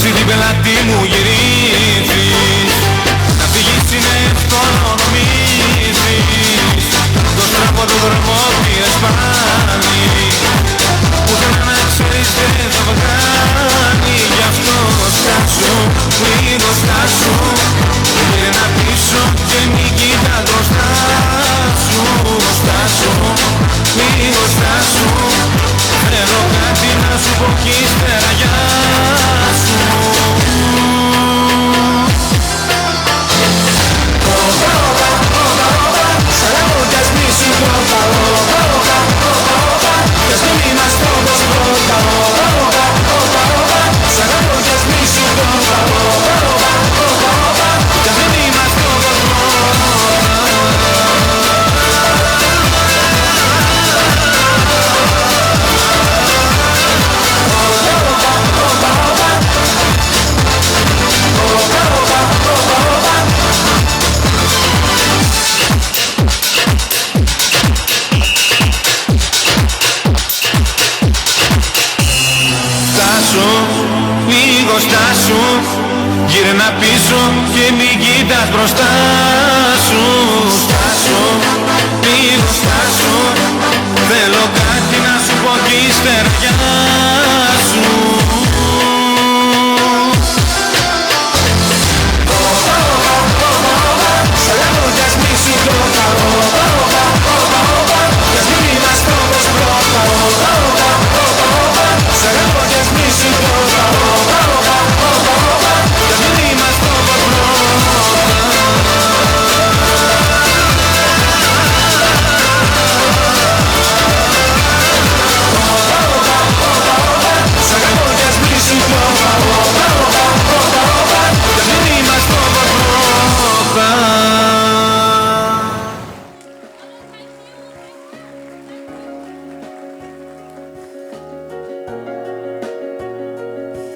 εσύ την πελάτη μου γυρίζεις. Να φύγεις είναι εύκολο νομίζεις. Το στραβό του δρόμο πήρες πάλι. Πουθενά να ξέρεις δεν θα βγάλει. Γι' αυτό στάσου, λίγο στάσου. Γύρνα πίσω και μην κοιτάς μπροστά σου. Στάσου, λίγο στάσου. Θέλω κάτι να σου πω κι ύστερα γεια σου. Σαν αγώντας μη σου πρώτα. Κι ας μην είμαστε όπως πρώτα. Σαν αγώντας μη σου πρώτα. Κι ας μην είμαστε όπως πρώτα. Λίγο στάσου, γύρνα πίσω και μην κοιτάς μπροστά σου. Στάσου, λίγο στάσου. Θέλω κάτι να σου πω κι ύστερα γεια.